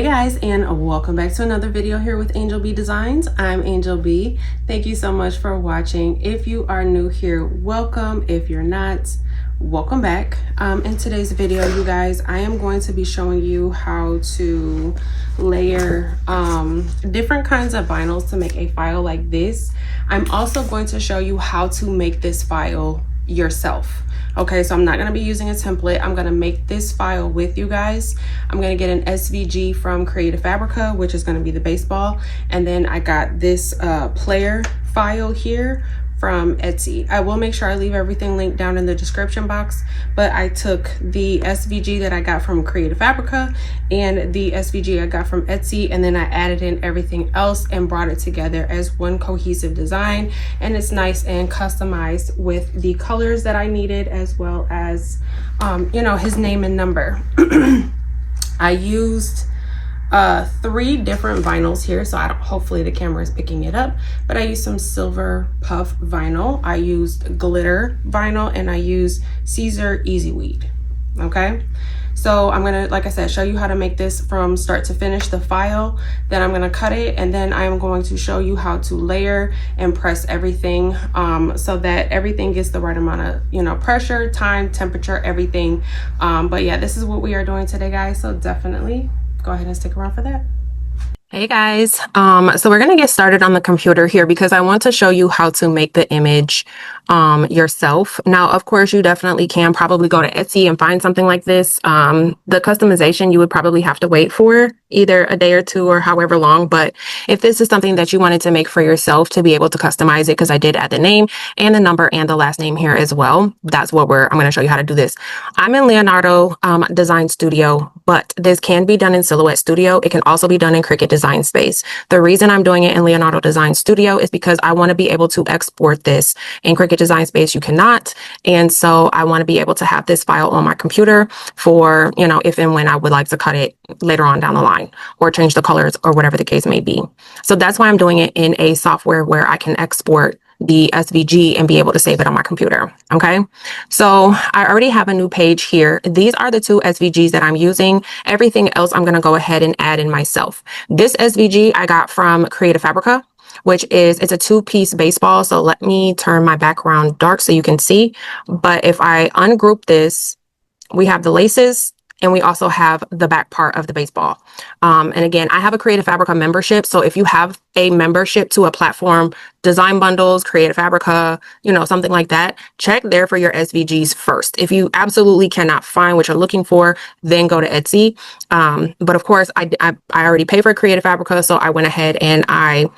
Hey guys, and welcome back to another video here with Angel B Designs. I'm Angel B. Thank you so much for watching. If you are new here, welcome. If you're not, welcome back. In today's video, you guys, I am going to be showing you how to layer different kinds of vinyls to make a file like this. I'm also going to show you how to make this file yourself. Okay, so I'm not going to be using a template. I'm going to make this file with you guys. I'm going to get an SVG from Creative Fabrica, which is going to be the baseball. And then I got this player file here from Etsy. I will make sure I leave everything linked down in the description box, but I took the SVG that I got from Creative Fabrica and the SVG I got from Etsy, and then I added in everything else and brought it together as one cohesive design. And it's nice and customized with the colors that I needed, as well as you know, his name and number. I used 3 different vinyls here, so hopefully the camera is picking it up, but I used some silver puff vinyl, I used glitter vinyl, and I used Siser Easy Weed. Okay, so I'm gonna, like I said, show you how to make this from start to finish, the file. Then I'm gonna cut it, and then I am going to show you how to layer and press everything so that everything gets the right amount of, you know, pressure, time, temperature, everything. But yeah, this is what we are doing today, guys, so definitely go ahead and stick around for that. Hey guys, so we're going to get started on the computer here because I want to show you how to make the image yourself. Now, of course, you definitely can probably go to Etsy and find something like this. The customization you would probably have to wait for either a day or 2 or however long. But if this is something that you wanted to make for yourself to be able to customize it, because I did add the name and the number and the last name here as well, that's what I'm going to show you how to do this. I'm in Leonardo Design Studio, but this can be done in Silhouette Studio. It can also be done in Cricut Design Space. The reason I'm doing it in Leonardo Design Studio is because I want to be able to export this. In Cricut Design Space you cannot, and so I want to be able to have this file on my computer for, you know, if and when I would like to cut it later on down the line or change the colors or whatever the case may be. So that's why I'm doing it in a software where I can export the SVG and be able to save it on my computer. Okay, so I already have a new page here. These are the 2 SVGs that I'm using. Everything else I'm going to go ahead and add in myself. This SVG I got from Creative Fabrica, which is, it's a 2-piece baseball. So let me turn my background dark so you can see. But if I ungroup this, we have the laces, and we also have the back part of the baseball. And again, I have a Creative Fabrica membership. So if you have a membership to a platform, Design Bundles, Creative Fabrica, you know, something like that, check there for your SVGs first. If you absolutely cannot find what you're looking for, then go to Etsy. But of course, I already pay for Creative Fabrica, so I went ahead and I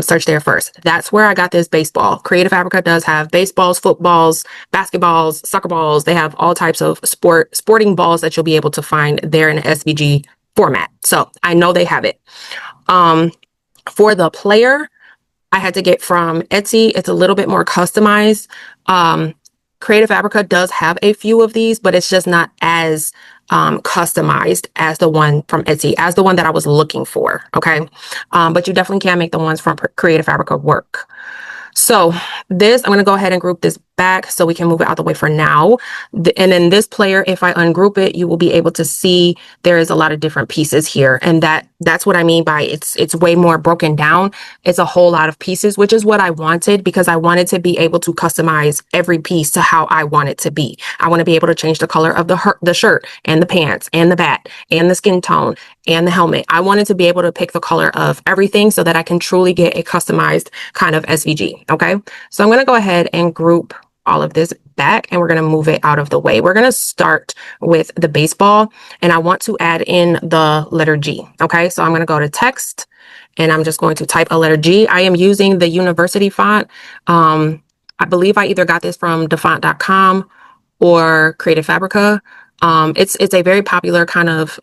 searched there first. That's where I got this baseball. Creative Fabrica does have baseballs, footballs, basketballs, soccer balls. They have all types of sporting balls that you'll be able to find there in the SVG format. So I know they have it. For the player, I had to get from Etsy. It's a little bit more customized. Creative Fabrica does have a few of these, but it's just not as customized as the one from Etsy, as the one that I was looking for. Okay, but you definitely can make the ones from Creative Fabrica work. So this, I'm going to go ahead and group this back so we can move it out the way for now. And then this player, if I ungroup it, you will be able to see there is a lot of different pieces here. And that's what I mean by it's way more broken down. It's a whole lot of pieces, which is what I wanted, because I wanted to be able to customize every piece to how I want it to be. I want to be able to change the color of the shirt and the pants and the bat and the skin tone and the helmet. I wanted to be able to pick the color of everything so that I can truly get a customized kind of SVG. Okay, so I'm going to go ahead and group all of this back, and we're going to move it out of the way. We're going to start with the baseball, and I want to add in the letter G. Okay, so I'm going to go to text, and I'm just going to type a letter G. I am using the university font. I believe I either got this from dafont.com or Creative Fabrica. It's a very popular kind of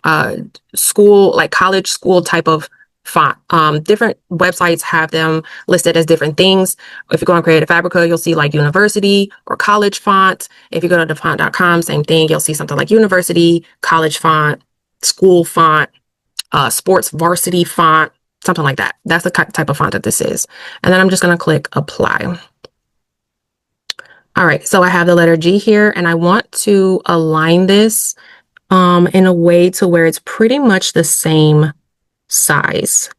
school, like college school type of font. Different websites have them listed as different things. If you go on Creative Fabrica, you'll see like university or college font. If you go to dafont.com, same thing. You'll see something like university, college font, school font, sports varsity font, something like that. That's the type of font that this is. And then I'm just going to click apply. All right, so I have the letter G here, and I want to align this in a way to where it's pretty much the same size.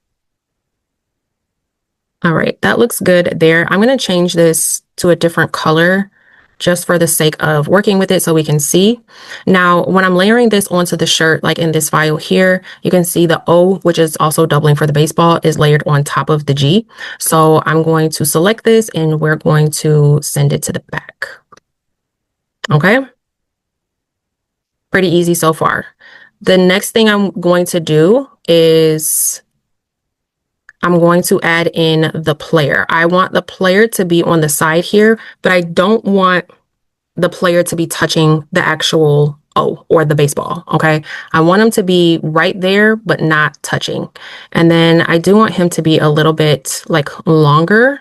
All right, that looks good there. I'm going to change this to a different color just for the sake of working with it so we can see. Now, when I'm layering this onto the shirt, like in this file here, you can see the O, which is also doubling for the baseball, is layered on top of the G. So I'm going to select this and we're going to send it to the back. Okay. Pretty easy so far. The next thing I'm going to do is I'm going to add in the player. I want the player to be on the side here, but I don't want the player to be touching the actual O or the baseball. Okay. I want him to be right there, but not touching. And then I do want him to be a little bit like longer.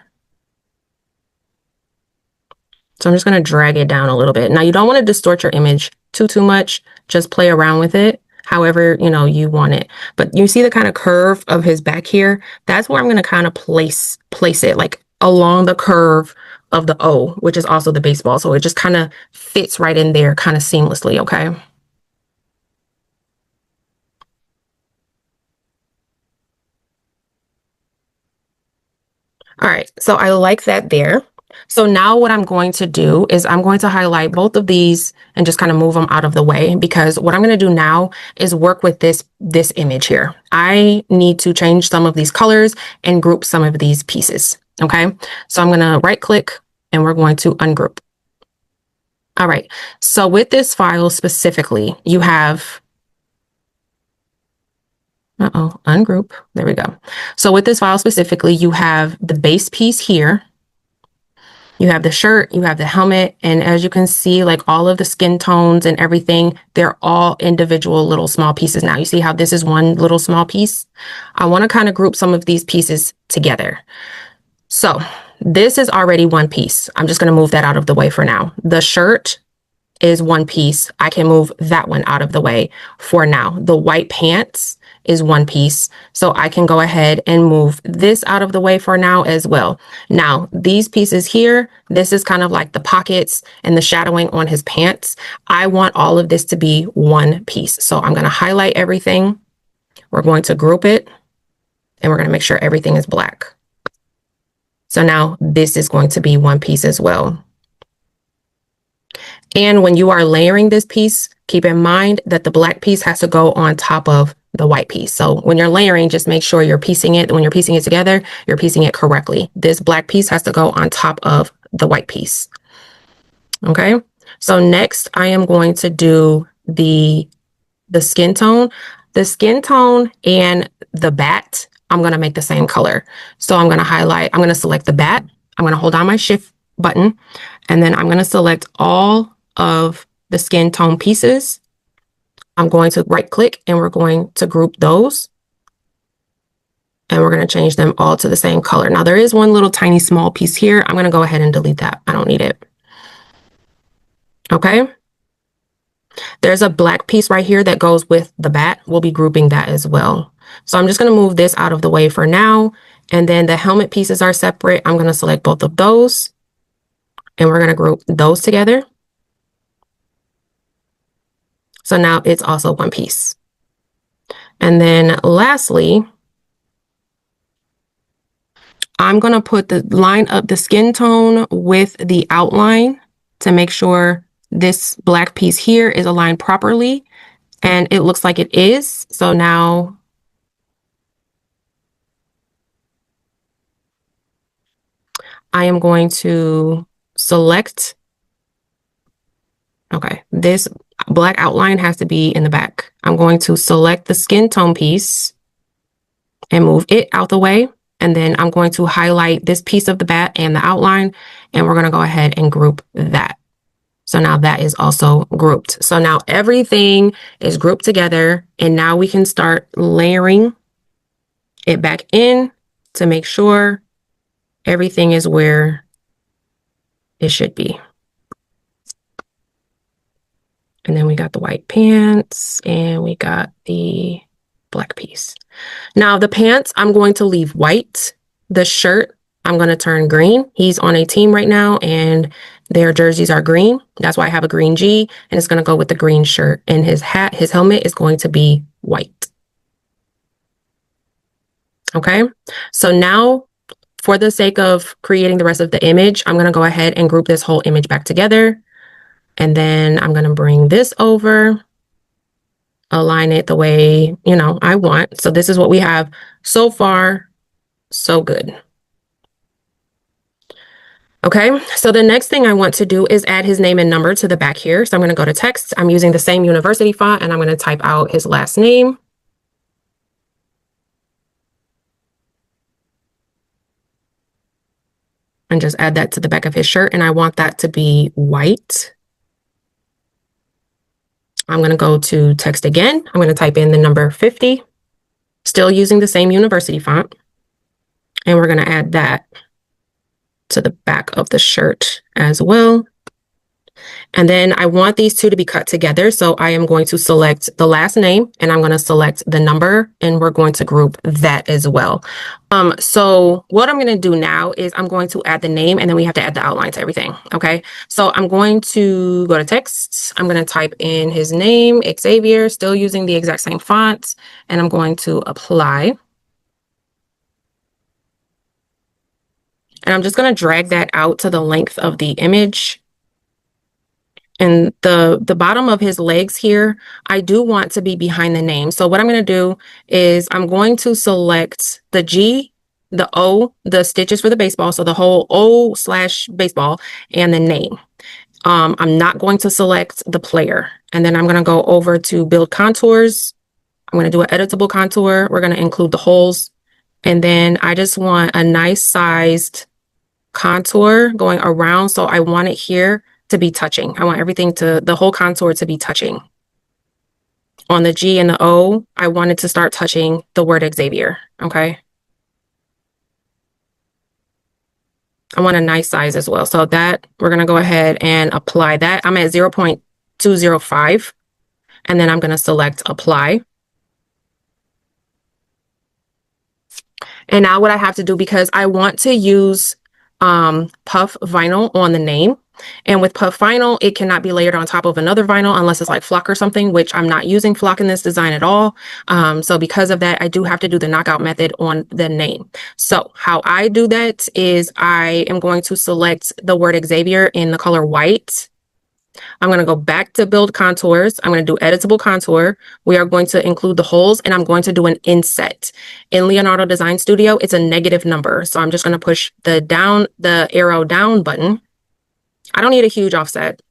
So I'm just going to drag it down a little bit. Now you don't want to distort your image too much. Just play around with it however, you want it. But you see the kind of curve of his back here? That's where I'm going to kind of place it like along the curve of the O, which is also the baseball. So it just kind of fits right in there kind of seamlessly. Okay. All right. So I like that there. So now what I'm going to do is I'm going to highlight both of these and just kind of move them out of the way, because what I'm going to do now is work with this image here. I need to change some of these colors and group some of these pieces. Okay. So I'm going to right click and we're going to ungroup. All right. So with this file specifically, you have ungroup. There we go. So with this file specifically, you have the base piece here. You have the shirt, you have the helmet, and as you can see, like all of the skin tones and everything, they're all individual little small pieces now. You see how this is one little small piece? I want to kind of group some of these pieces together. So this is already one piece. I'm just going to move that out of the way for now. The shirt is one piece. I can move that one out of the way for now. The white pants is one piece. So I can go ahead and move this out of the way for now as well. Now, these pieces here, this is kind of like the pockets and the shadowing on his pants. I want all of this to be one piece. So I'm going to highlight everything. We're going to group it and we're going to make sure everything is black. So now this is going to be one piece as well. And when you are layering this piece, keep in mind that the black piece has to go on top of the white piece. So when you're layering, just make sure you're piecing it. When you're piecing it together, you're piecing it correctly. This black piece has to go on top of the white piece. Okay. So next I am going to do the skin tone. The skin tone and the bat, I'm going to make the same color. So I'm going to highlight, I'm going to select the bat. I'm going to hold down my shift button, and then I'm going to select all of the skin tone pieces. I'm going to right click and we're going to group those. And we're going to change them all to the same color. Now there is one little tiny small piece here. I'm going to go ahead and delete that. I don't need it. Okay. There's a black piece right here that goes with the bat. We'll be grouping that as well. So I'm just going to move this out of the way for now. And then the helmet pieces are separate. I'm going to select both of those and we're going to group those together. So now it's also one piece. And then lastly, I'm going to put the line up the skin tone with the outline to make sure this black piece here is aligned properly. And it looks like it is. So now I am going to select. Okay, this black outline has to be in the back. I'm going to select the skin tone piece and move it out the way. And then I'm going to highlight this piece of the bat and the outline, and we're going to go ahead and group that. So now that is also grouped. So now everything is grouped together, and now we can start layering it back in to make sure everything is where it should be. And then we got the white pants and we got the black piece. Now the pants, I'm going to leave white. The shirt, I'm going to turn green. He's on a team right now and Their jerseys are green. That's why I have a green G, and it's going to go with the green shirt. And his hat, his helmet is going to be white. Okay, so now for the sake of creating the rest of the image, I'm going to go ahead and group this whole image back together. And then I'm going to bring this over, align it the way, you know, I want. So this is what we have so far. So good. Okay, so the next thing I want to do is add his name and number to the back here. So I'm going to go to text. I'm using the same university font, and I'm going to type out his last name. And just add that to the back of his shirt. And I want that to be white. I'm going to go to text again. I'm going to type in the number 50, still using the same university font. And we're going to add that to the back of the shirt as well. And then I want these two to be cut together. So I am going to select the last name and I'm going to select the number, and we're going to group that as well. So what I'm going to do now is I'm going to add the name, and then we have to add the outline to everything. Okay. So I'm going to go to text. I'm going to type in his name, Xavier, still using the exact same font, and I'm going to apply. And I'm just going to drag that out to the length of the image. And the bottom of his legs here, I do want to be behind the name. So what I'm going to do is I'm going to select the G, the O, the stitches for the baseball. So the whole O/baseball and the name. I'm not going to select the player. And then I'm going to go over to build contours. I'm going to do an editable contour. We're going to include the holes. And then I just want a nice sized contour going around. So I want it here to be touching. I want everything to, the whole contour to be touching. On the G and the O, I wanted to start touching the word Xavier, okay? I want a nice size as well. So that, we're gonna go ahead and apply that. I'm at 0.205, and then I'm gonna select apply. And now what I have to do, because I want to use puff vinyl on the name, and with puff vinyl, it cannot be layered on top of another vinyl unless it's like flock or something, which I'm not using flock in this design at all. So because of that, I do have to do the knockout method on the name. So how I do that is I am going to select the word Xavier in the color white. I'm going to go back to build contours. I'm going to do editable contour. We are going to include the holes, and I'm going to do an inset. In Leonardo Design Studio, it's a negative number. So I'm just going to push the arrow down button. I don't need a huge offset.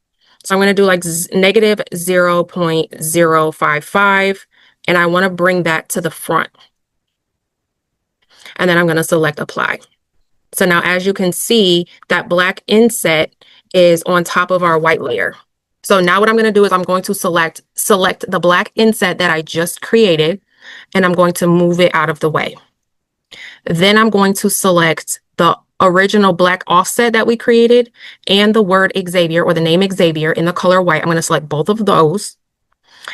So I'm going to do like negative 0.055, and I want to bring that to the front. And then I'm going to select apply. So now, as you can see, that black inset is on top of our white layer. So now what I'm going to do is I'm going to select the black inset that I just created, and I'm going to move it out of the way. Then I'm going to select the original black offset that we created and the word Xavier, or the name Xavier, in the color white. I'm going to select both of those,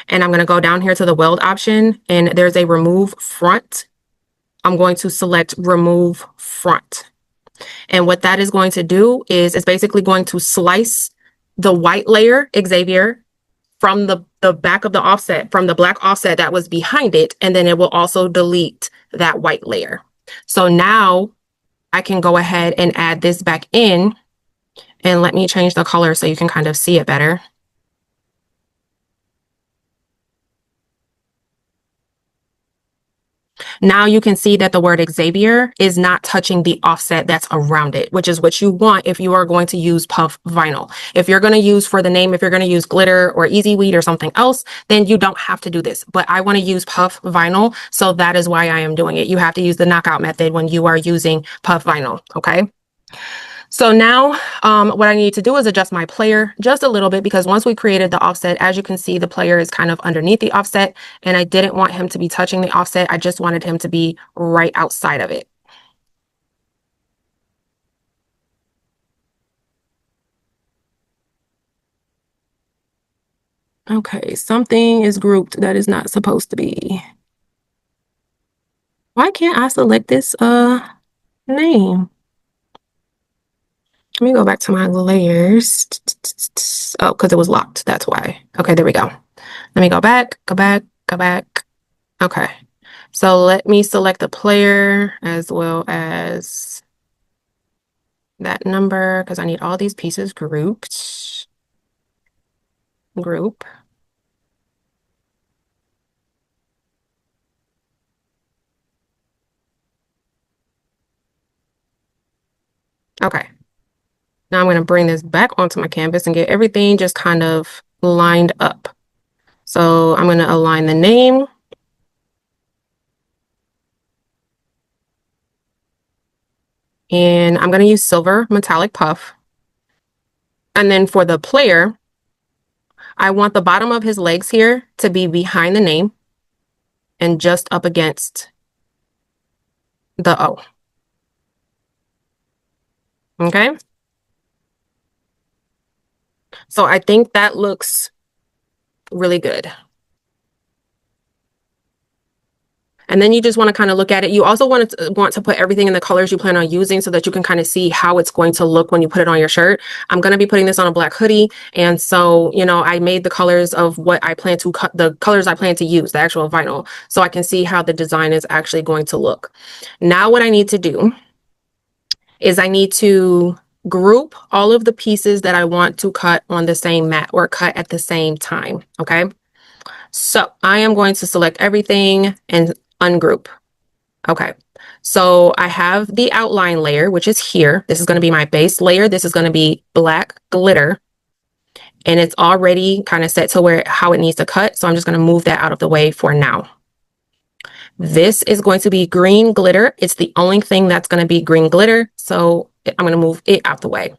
and I'm going to go down here to the weld option, and there's a remove front. I'm going to select remove front. And what that is going to do is it's basically going to slice the white layer, Xavier, from the back of the offset, from the black offset that was behind it. And then it will also delete that white layer. So now I can go ahead and add this back in, and let me change the color so you can kind of see it better. Now you can see that the word Xavier is not touching the offset that's around it, which is what you want if you are going to use puff vinyl. If you're going to use for the name, if you're going to use glitter or easy weed or something else, then you don't have to do this. But I want to use puff vinyl, so that is why I am doing it. You have to use the knockout method when you are using puff vinyl, okay? So now what I need to do is adjust my player just a little bit, because once we created the offset, as you can see, the player is kind of underneath the offset, and I didn't want him to be touching the offset. I just wanted him to be right outside of it. Okay, something is grouped that is not supposed to be. Why can't I select this name? Let me go back to my layers. Oh, because it was locked. That's why. Okay, there we go. Let me go back, go back, go back. Okay. So let me select the player as well as that number because I need all these pieces grouped. Group. Okay. Now I'm going to bring this back onto my canvas and get everything just kind of lined up. So I'm going to align the name. And I'm going to use silver metallic puff. And then for the player, I want the bottom of his legs here to be behind the name and just up against the O. Okay. So I think that looks really good. And then you just want to kind of look at it. You also want to put everything in the colors you plan on using so that you can kind of see how it's going to look when you put it on your shirt. I'm going to be putting this on a black hoodie. And so, you know, I made the colors of what I plan to cut, the colors I plan to use, the actual vinyl, so I can see how the design is actually going to look. Now what I need to do is I need to group all of the pieces that I want to cut on the same mat or cut at the same time. Okay. So I am going to select everything and ungroup. Okay. So I have the outline layer, which is here. This is going to be my base layer. This is going to be black glitter. And it's already kind of set to how it needs to cut. So I'm just going to move that out of the way for now. This is going to be green glitter. It's the only thing that's going to be green glitter. So I'm going to move it out the way.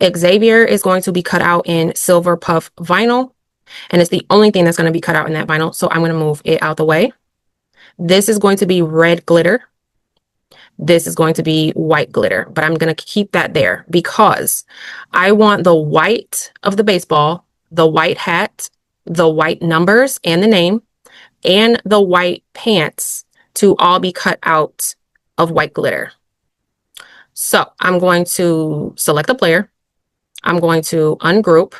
Xavier is going to be cut out in silver puff vinyl. And it's the only thing that's going to be cut out in that vinyl. So I'm going to move it out the way. This is going to be red glitter. This is going to be white glitter, but I'm going to keep that there because I want the white of the baseball, the white hat, the white numbers and the name, and the white pants to all be cut out of white glitter. So I'm going to select the player. I'm going to ungroup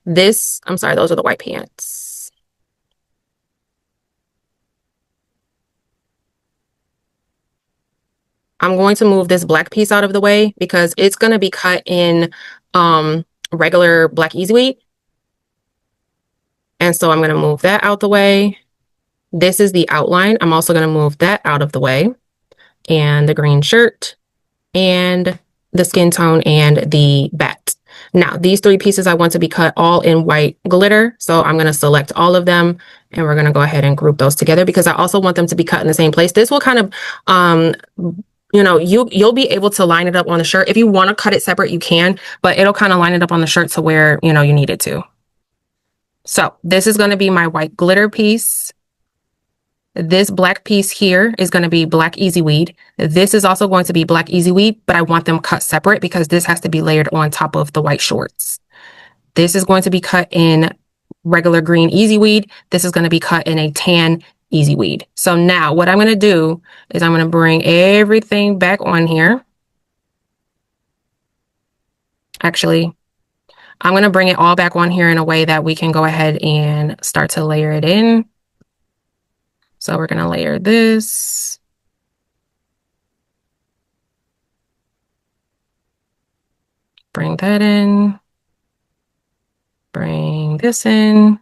this. I'm sorry, those are the white pants. I'm going to move this black piece out of the way because it's going to be cut in regular black easy weed. And so I'm going to move that out the way. This is the outline. I'm also going to move that out of the way. And the green shirt and the skin tone and the bat. Now, these three pieces I want to be cut all in white glitter. So I'm going to select all of them and we're going to go ahead and group those together because I also want them to be cut in the same place. This will kind of, you know, you'll be able to line it up on the shirt. If you want to cut it separate, you can, but it'll kind of line it up on the shirt to where, you know, you need it to. So this is going to be my white glitter piece. This black piece here is going to be black easy weed. This is also going to be black easy weed, but I want them cut separate because this has to be layered on top of the white shorts. This is going to be cut in regular green easy weed. This is going to be cut in a tan easy weed. So now what I'm going to do is I'm going to bring everything back on here. Actually, I'm going to bring it all back on here in a way that we can go ahead and start to layer it in. So we're going to layer this. Bring that in. Bring this in.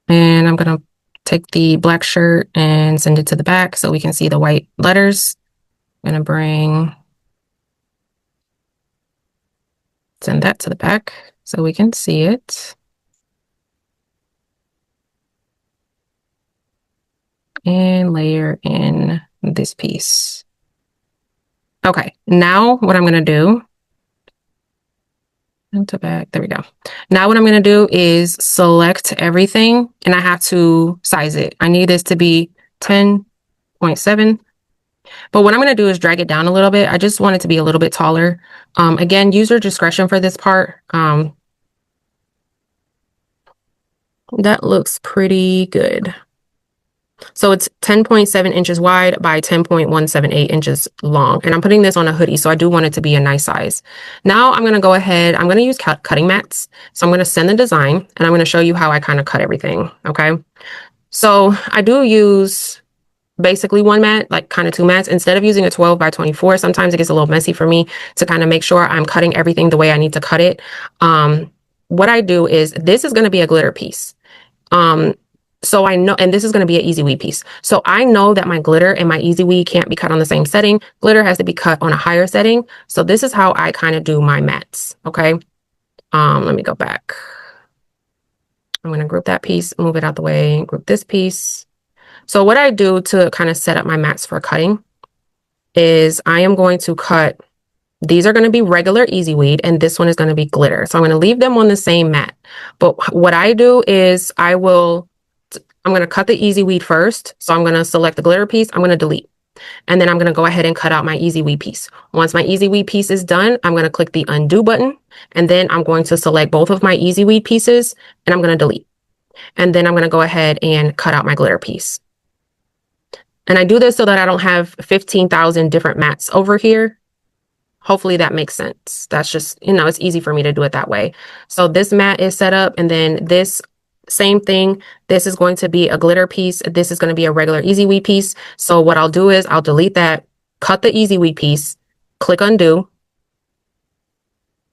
And I'm going to take the black shirt and send it to the back so we can see the white letters. I'm going to send that to the back so we can see it. And layer in this piece. Okay, now what I'm going to do, into back, there we go. Now what I'm going to do is select everything and I have to size it. I need this to be 10.7 But what I'm going to do is drag it down a little bit. I just want it to be a little bit taller. Again, use your discretion for this part. That looks pretty good. So it's 10.7 inches wide by 10.178 inches long. And I'm putting this on a hoodie, so I do want it to be a nice size. Now I'm going to go ahead, I'm going to use cutting mats. So I'm going to send the design and I'm going to show you how I kind of cut everything. Okay. So I do use basically one mat, like kind of two mats, instead of using a 12 by 24. Sometimes it gets a little messy for me to kind of make sure I'm cutting everything the way I need to cut it. What I do is this is going to be a glitter piece. So I know, and this is going to be an easy weed piece. So I know that my glitter and my easy weed can't be cut on the same setting. Glitter has to be cut on a higher setting. So this is how I kind of do my mats. Okay. Let me go back. I'm going to group that piece, move it out the way, group this piece. So what I do to kind of set up my mats for cutting is I am going to cut, these are going to be regular easy weed and this one is going to be glitter. So I'm going to leave them on the same mat. But what I do is I'm going to cut the easy weed first. So I'm going to select the glitter piece. I'm going to delete. And then I'm going to go ahead and cut out my easy weed piece. Once my easy weed piece is done, I'm going to click the undo button. And then I'm going to select both of my easy weed pieces and I'm going to delete. And then I'm going to go ahead and cut out my glitter piece. And I do this so that I don't have 15,000 different mats over here. Hopefully that makes sense. That's just, it's easy for me to do it that way. So this mat is set up and then this same thing. This is going to be a glitter piece. This is going to be a regular easy weed piece. So what I'll do is I'll delete that, cut the easy weed piece, click undo,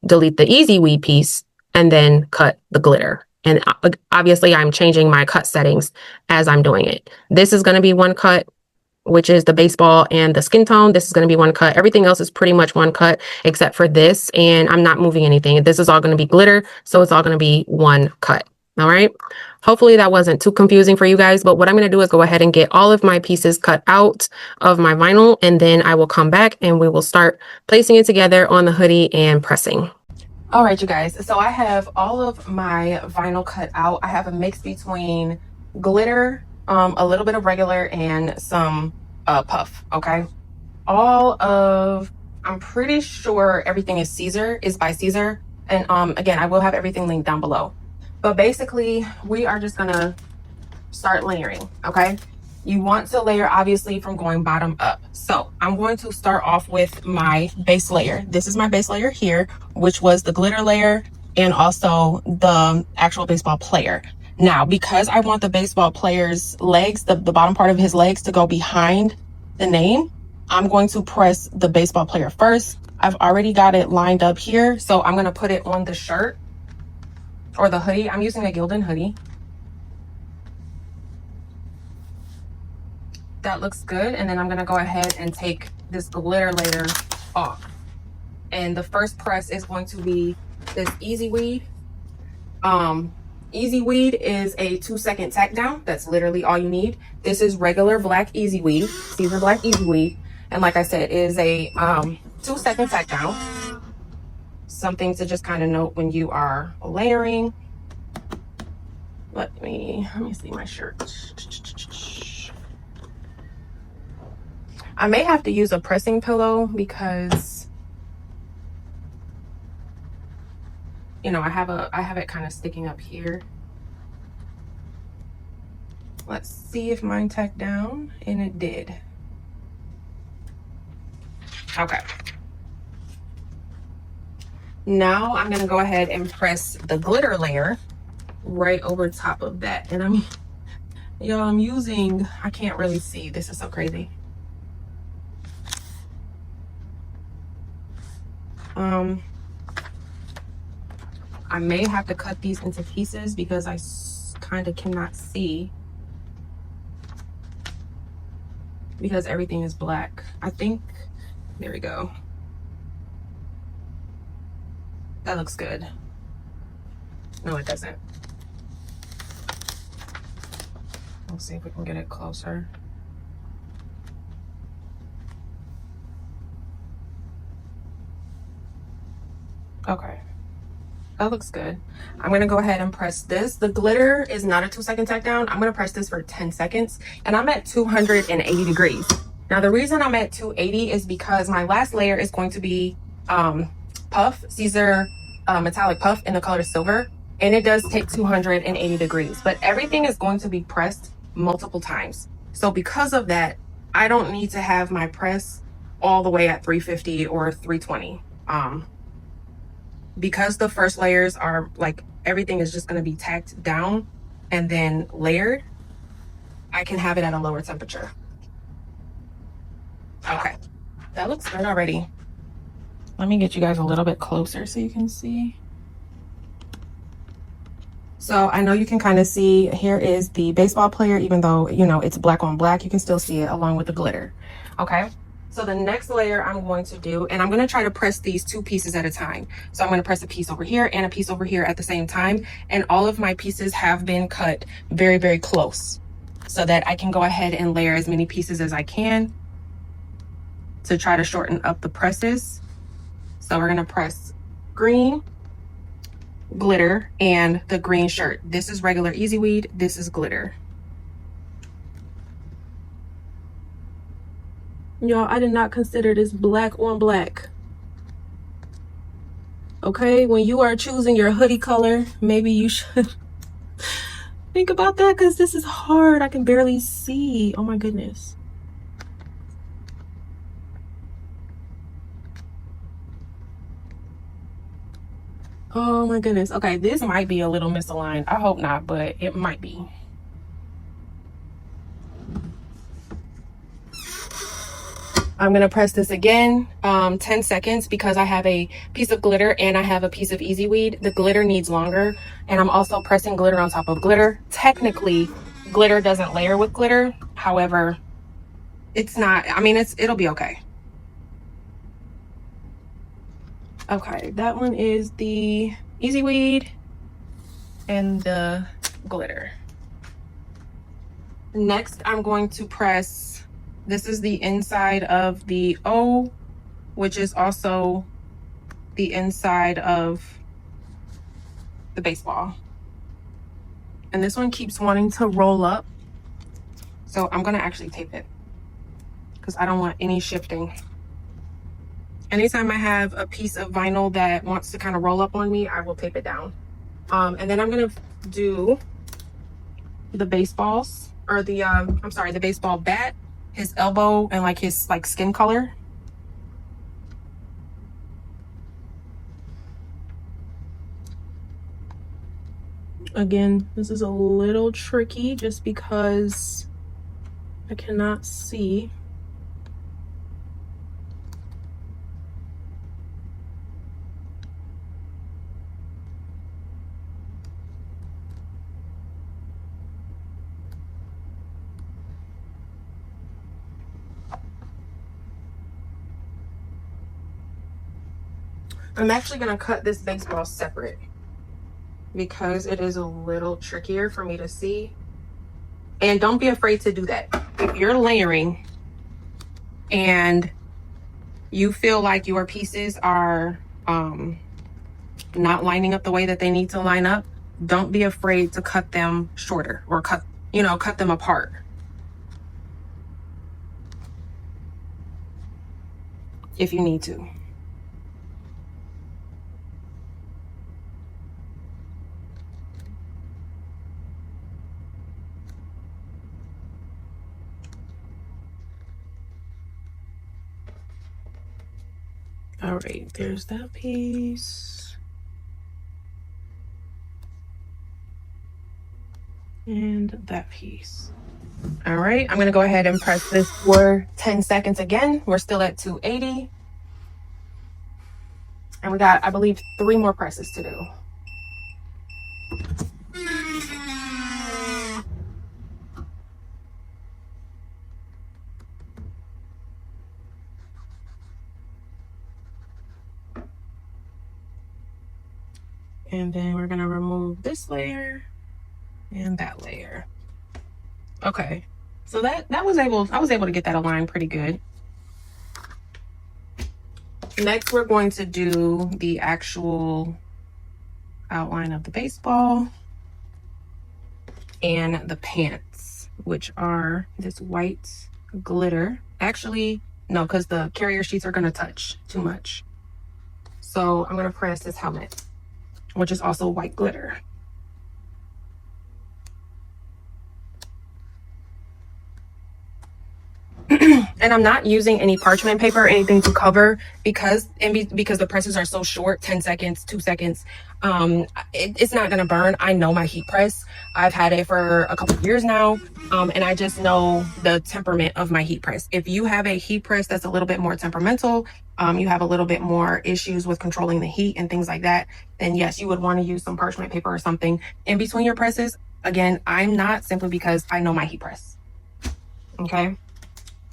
delete the easy weed piece, and then cut the glitter. And obviously I'm changing my cut settings as I'm doing it. This is going to be one cut, which is the baseball and the skin tone. This is going to be one cut. Everything else is pretty much one cut except for this. And I'm not moving anything. This is all going to be glitter. So it's all going to be one cut. All right. Hopefully that wasn't too confusing for you guys. But what I'm going to do is go ahead and get all of my pieces cut out of my vinyl. And then I will come back and we will start placing it together on the hoodie and pressing. All right, you guys. So I have all of my vinyl cut out. I have a mix between glitter, a little bit of regular, and some puff. Okay. I'm pretty sure everything is by Siser. And again, I will have everything linked down below. But basically, we are just gonna start layering. Okay. You want to layer obviously from going bottom up. So I'm going to start off with my base layer. This is my base layer here, which was the glitter layer and also the actual baseball player. Now, because I want the baseball player's legs, the bottom part of his legs to go behind the name, I'm going to press the baseball player first. I've already got it lined up here. So I'm going to put it on the shirt or the hoodie. I'm using a Gildan hoodie. That looks good. And then I'm going to go ahead and take this glitter layer off. And the first press is going to be this easy weed. Easy weed is a 2-second tack down. That's literally all you need. This is regular black easy weed, Siser black easy weed. And like I said, it is a 2-second tack down. Something to just kind of note when you are layering. Let me see my shirt. I may have to use a pressing pillow because, I have it kind of sticking up here. Let's see if mine tacked down, and it did. Okay. Now I'm going to go ahead and press the glitter layer right over top of that. And I'm using, I can't really see. This is so crazy. I may have to cut these into pieces because I kind of cannot see because everything is black. I think, there we go. That looks good. No, it doesn't. Let's see if we can get it closer. Okay. That looks good. I'm going to go ahead and press this. The glitter is not a 2-second tack down. I'm going to press this for 10 seconds and I'm at 280 degrees. Now the reason I'm at 280 is because my last layer is going to be puff, Siser metallic puff in the color silver, and it does take 280 degrees, but everything is going to be pressed multiple times. So because of that, I don't need to have my press all the way at 350 or 320. Because the first layers are like, everything is just going to be tacked down and then layered, I can have it at a lower temperature. Okay, that looks good already. Let me get you guys a little bit closer so you can see. So I know you can kind of see, here is the baseball player, even though, you know, it's black on black, you can still see it along with the glitter. Okay, so the next layer I'm going to do, and I'm going to try to press these two pieces at a time. So I'm going to press a piece over here and a piece over here at the same time. And all of my pieces have been cut very, very close so that I can go ahead and layer as many pieces as I can to try to shorten up the presses. So we're going to press green, glitter, and the green shirt. This is regular Easy Weed, this is glitter. Y'all, I did not consider this black on black. Okay, when you are choosing your hoodie color, maybe you should think about that, because this is hard. I can barely see. Oh my goodness. Oh my goodness. Okay, this might be a little misaligned. I hope not, but it might be. I'm gonna press this again, 10 seconds, because I have a piece of glitter and I have a piece of Easy Weed. The glitter needs longer, and I'm also pressing glitter on top of glitter. Technically, glitter doesn't layer with glitter. However, it's not, I mean, it'll be okay. Okay, that one is the Easy Weed and the glitter. Next, I'm going to press, this is the inside of the O, which is also the inside of the baseball. And this one keeps wanting to roll up. So I'm gonna actually tape it because I don't want any shifting. Anytime I have a piece of vinyl that wants to kind of roll up on me, I will tape it down. And then I'm gonna do the baseballs, or the, I'm sorry, the baseball bat, his elbow, and like his like skin color. Again, this is a little tricky just because I cannot see. I'm actually gonna cut this baseball separate because it is a little trickier for me to see. And don't be afraid to do that. If you're layering and you feel like your pieces are not lining up the way that they need to line up, don't be afraid to cut them shorter, or cut them apart. If you need to. All right, there's that piece. And that piece. All right, I'm gonna go ahead and press this for 10 seconds again. We're still at 280. And we got, I believe, 3 more presses to do. And then we're gonna remove this layer and that layer. Okay, so I was able to get that aligned pretty good. Next, we're going to do the actual outline of the baseball and the pants, which are this white glitter. Actually, no, because the carrier sheets are going to touch too much. So I'm going to press this helmet, which is also white glitter. And I'm not using any parchment paper or anything to cover because the presses are so short, 10 seconds, 2 seconds. It's not going to burn. I know my heat press. I've had it for a couple of years now. And I just know the temperament of my heat press. If you have a heat press that's a little bit more temperamental, you have a little bit more issues with controlling the heat and things like that, then yes, you would want to use some parchment paper or something in between your presses. Again, I'm not, simply because I know my heat press. Okay.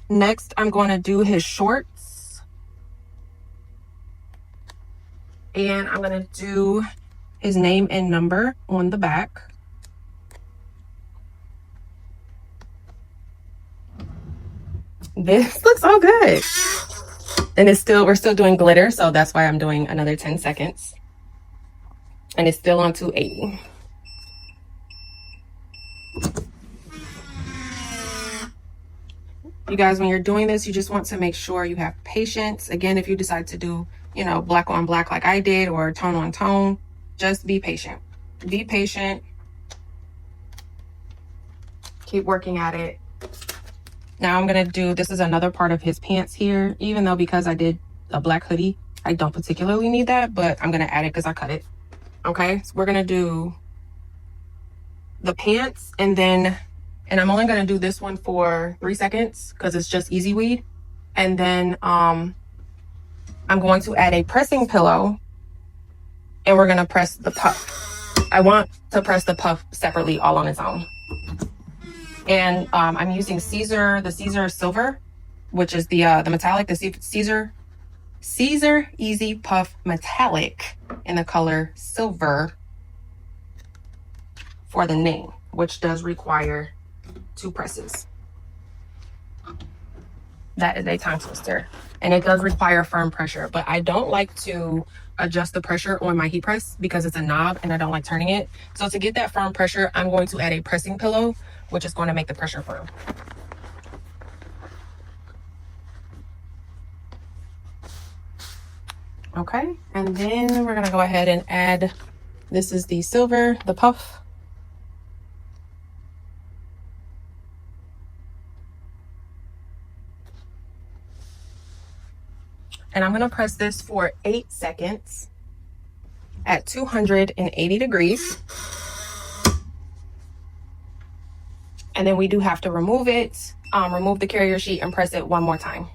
Next, I'm going to do his shorts. And I'm going to do his name and number on the back. This looks all good. And we're still doing glitter, so that's why I'm doing another 10 seconds. And it's still on 280. You guys, when you're doing this, you just want to make sure you have patience. Again, if you decide to do, black on black like I did, or tone on tone, just be patient. Be patient. Keep working at it. Now I'm going to do, this is another part of his pants here, even though because I did a black hoodie, I don't particularly need that, but I'm going to add it because I cut it. Okay, so we're going to do the pants, and I'm only going to do this one for 3 seconds because it's just easy weed. And then I'm going to add a pressing pillow, and we're going to press the puff. I want to press the puff separately, all on its own. And I'm using the Siser Silver, which is the metallic, the Siser Easy Puff Metallic in the color silver for the name, which does require 2 presses. That is a tongue twister, and it does require firm pressure, but I don't like to adjust the pressure on my heat press because it's a knob and I don't like turning it. So to get that firm pressure, I'm going to add a pressing pillow, which is going to make the pressure firm. Okay, and then we're going to go ahead and add, this is the silver, the puff. And I'm going to press this for 8 seconds at 280 degrees. And then we do have to remove it, remove the carrier sheet and press it one more time.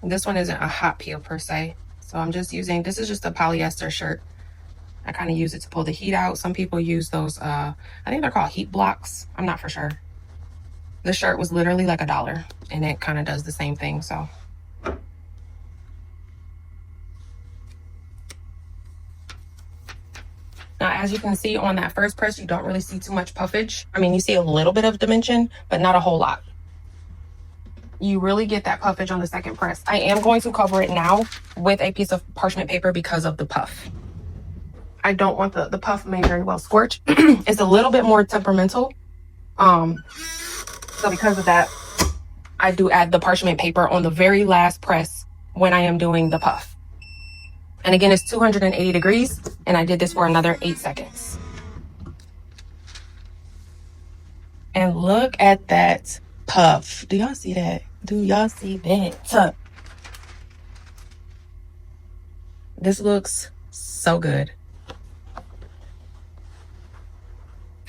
This one isn't a hot peel per se. So I'm just using, this is just a polyester shirt. I kind of use it to pull the heat out. Some people use those, I think they're called heat blocks. I'm not for sure. The shirt was literally like $1 and it kind of does the same thing, so. Now, as you can see on that first press, you don't really see too much puffage. I mean, you see a little bit of dimension, but not a whole lot. You really get that puffage on the second press. I am going to cover it now with a piece of parchment paper because of the puff. I don't want the puff may very well scorch. It's a little bit more temperamental. So because of that, I do add the parchment paper on the very last press when I am doing the puff. And again, it's 280 degrees, and I did this for another 8 seconds. And look at that puff. Do y'all see that? Do y'all see that? This looks so good.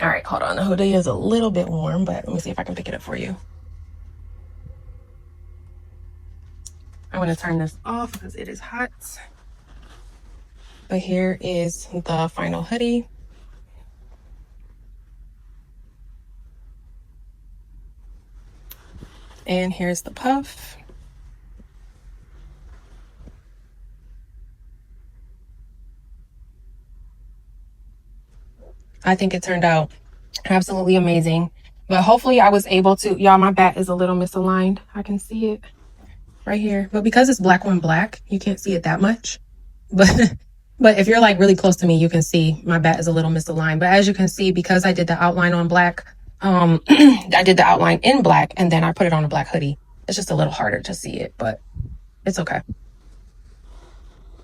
All right, hold on. The hoodie is a little bit warm, but let me see if I can pick it up for you. I'm going to turn this off because it is hot. But here is the final hoodie. And here's the puff. I think it turned out absolutely amazing. But hopefully I was able to, y'all, my bat is a little misaligned. I can see it right here. But because it's black on black, you can't see it that much. But But if you're like really close to me, you can see my bat is a little misaligned. But as you can see, because I did the outline on black, I did the outline in black and then I put it on a black hoodie. It's just a little harder to see it, but it's okay.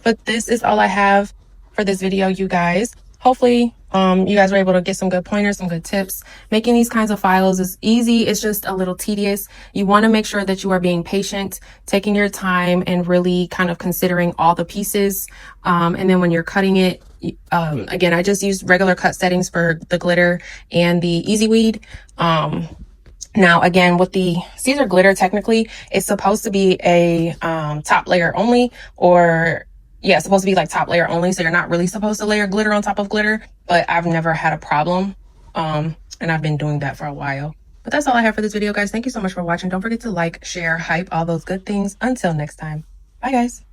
But this is all I have for this video, you guys. Hopefully, you guys were able to get some good pointers, some good tips. Making these kinds of files is easy. It's just a little tedious. You want to make sure that you are being patient, taking your time, and really kind of considering all the pieces. And then when you're cutting it, again, I just used regular cut settings for the glitter and the Easy Weed. Now, again, with the Siser Glitter, technically, it's supposed to be a top layer only, or yeah, it's supposed to be like top layer only. So you're not really supposed to layer glitter on top of glitter, but I've never had a problem. And I've been doing that for a while. But that's all I have for this video, guys. Thank you so much for watching. Don't forget to like, share, hype, all those good things. Until next time. Bye, guys.